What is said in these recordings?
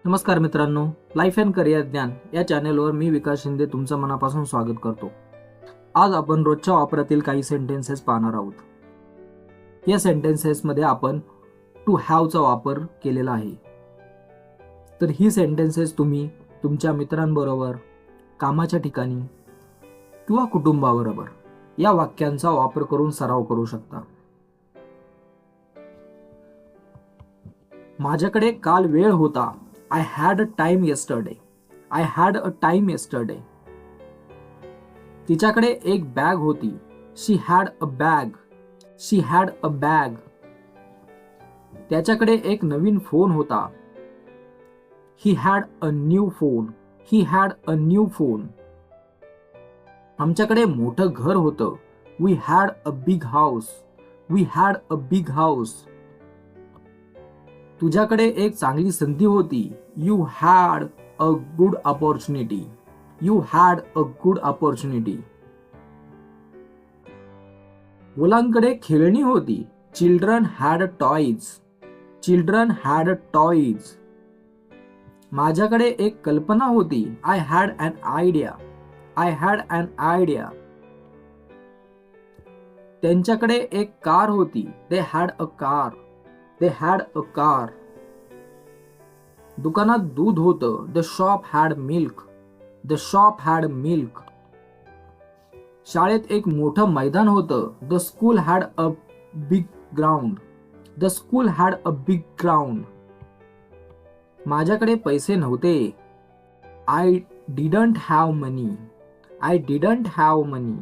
नमस्कार मित्रांनो, life and career ज्ञान या चॅनेलवर मी विकास शिंदे तुमचं मनापासून स्वागत करतो. आज आपण रोजच्या वापरातील काही सेंटेन्सेस पाहणार आहोत. या सेंटेन्सेसमध्ये आपण टू हॅवचा वापर केलेला आहे. तर ही सेंटेन्सेस तुम्ही तुमच्या मित्रांबरोबर, कामाच्या ठिकाणी किंवा कुटुंबाबरोबर या वाक्यांचा वापर करून सराव करू शकता. माझ्याकडे काल वेळ होता. I had a time yesterday. I had a time yesterday. तिच्याकडे एक बॅग होती. She had a bag. She had a bag. त्याच्याकडे एक नवीन फोन होता. He had a new phone. He had a new phone. आमच्याकडे मोठं घर होतं. We had a big house. We had a big house. तुझ्याकडे एक चांगली संधी होती. You had a good opportunity. You had a good opportunity. मुलांकडे खेळणी होती. Children had toys. Children had toys. माझ्याकडे एक कल्पना होती. I had an idea. I had an idea. त्यांच्याकडे एक कार होती. They had a car. They had a car. दुकानात दूध होतं. The shop had milk. The shop had milk. शाळेत एक मोठं मैदान होतं. The school had a big ground. The school had a big ground. माझ्याकडे पैसे नव्हते. I didn't have money. I didn't have money.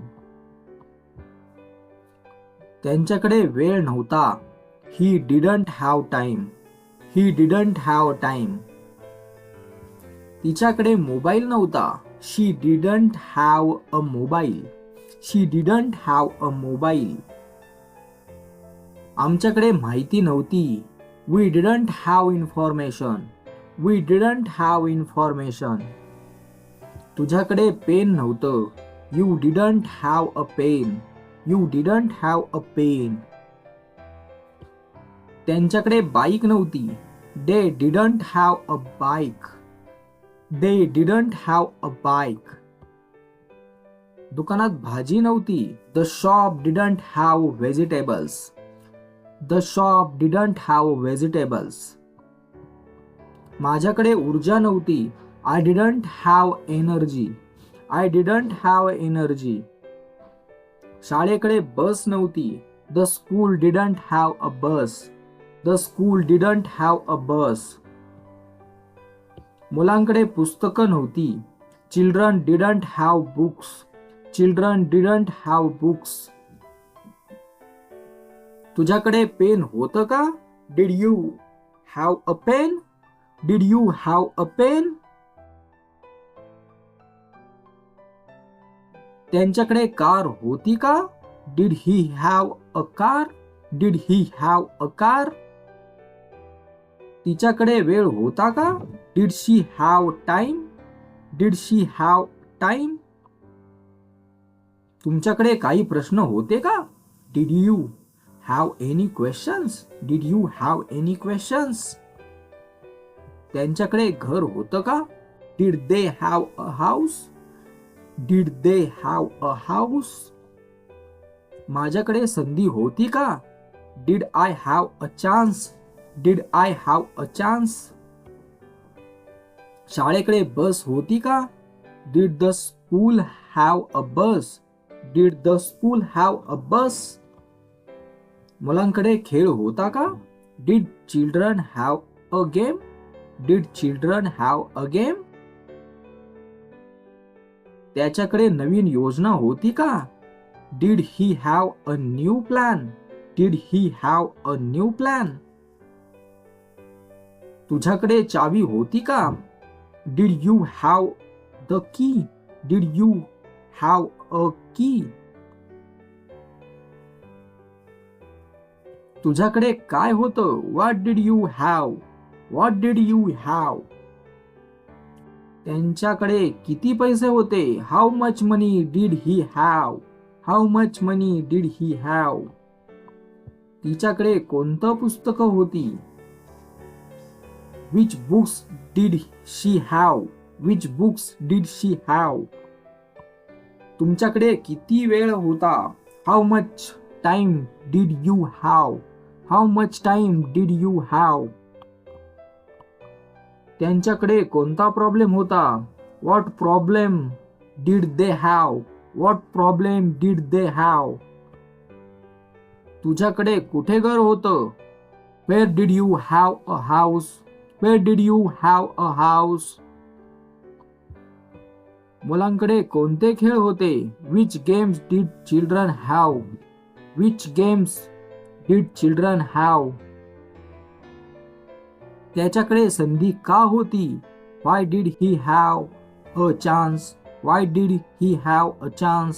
त्यांच्याकडे वेळ नव्हता. He didn't have time. He didn't have time. तिच्याकडे मोबाईल नव्हता. She didn't have a mobile. She didn't have a mobile. आमच्याकडे माहिती नव्हती. We didn't have information. We didn't have information. तुझ्याकडे pen नव्हतं. You didn't have a pen. You didn't have a pen. त्यांच्याकडे bike नव्हती. They didn't have a bike. They didn't have a bike. दुकानात भाजी नव्हती. The shop didn't have vegetables. The shop didn't have vegetables. माझ्याकडे ऊर्जा नव्हती. I didn't have energy. I didn't have energy. शाळेकडे बस नव्हती. The school didn't have a bus. The school didn't have a bus. मुलांकडे पुस्तकं नव्हती. Children didn't have books. Children didn't have books. तुझ्याकडे pen होतं का? Did you have a pen? Did you have a pen? त्यांच्याकडे car होती का? Did he have a car? Did he have a car? तिच्याकडे वेळ होता का? Did she have time? Did she have time? तुमच्याकडे काही प्रश्न होते का? Did you have any questions? Did you have any questions? त्यांच्याकडे घर होतं का? Did they have a house? Did they have a house? माझ्याकडे संधी होती का? Did I have a chance? Did I have a chance? शाळेकडे बस होती का? Did the school have a bus? Did the school have a bus? मुलांकडे खेळ होता का? Did children have a game? Did children have a game? त्याच्याकडे नवीन योजना होती का? Did he have a new plan? Did he have a new plan? तुझ्याकडे चावी होती का? Did you have the key? Did you have a key? तुझ्याकडे काय होतं? What did you have? What did you have? त्यांच्याकडे किती पैसे होते? How much money did he have? How much money did he have? तिच्याकडे कोणतं पुस्तकं होती? Which books did she have? Which books did she have? तुमच्याकडे किती वेळ होता? How much time did you have? How much time did you have? त्यांच्याकडे कोणता प्रॉब्लेम होता? What problem did they have? What problem did they have? तुझ्याकडे कुठे घर होतं? Where did you have a house? Where did you have a house? मुलांकडे कोणते खेळ होते? Which games did children have? Which games did children have? त्याच्याकडे संधी का होती? Why did he have a chance? Why did he have a chance?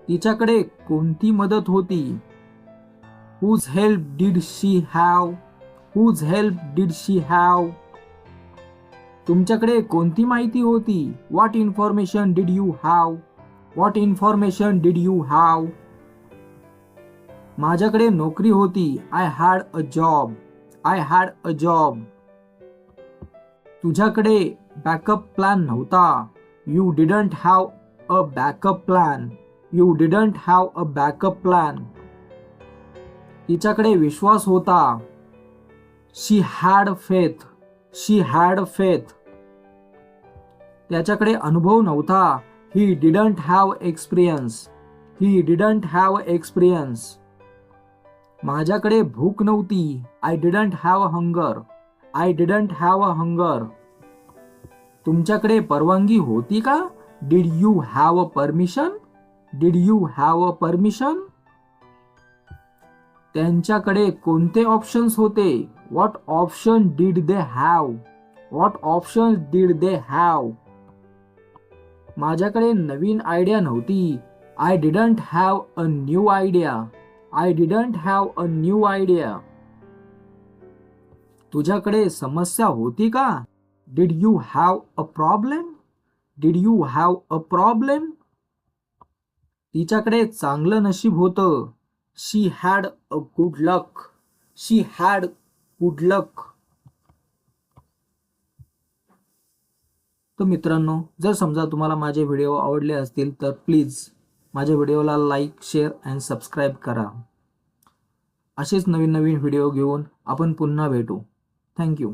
तिच्याकडे कोणती मदत होती? Whose help did she have? Whose help did she have? तुमच्याकडे कोणती माहिती होती? What information did you have? What information did you have? माझ्याकडे नोकरी होती. I had a job. I had a job. तुझ्याकडे बॅकअप प्लॅन नव्हता. You didn't have a backup plan. You didn't have a backup plan. तिच्याकडे विश्वास होता. She had faith. She had faith. त्याच्याकडे अनुभव नव्हता. He didn't have experience. He didn't have experience. माझ्याकडे भूक नव्हती. I didn't have hunger. I didn't have a hunger. तुमच्याकडे परवानगी होती का? Did you have a permission? Did you have a permission? त्यांच्याकडे कोणते ऑप्शन्स होते? What option did they have? What options did they have? माझ्याकडे नवीन आयडिया नव्हती. I didn't have a new idea. I didn't have a new idea. तुझ्याकडे समस्या होती का? Did you have a problem? Did you have a problem? तिच्याकडे चांगलं नशीब होतं. She had a good luck. She had good luck. तर मित्रांनो, जर समजा तुम्हाला माझे व्हिडिओ आवडले असतील तर प्लीज माझ्या व्हिडिओला लाईक, शेअर अँड सबस्क्राईब करा. असेच नवीन नवीन व्हिडिओ घेऊन आपण पुन्हा भेटू. थँक्यू.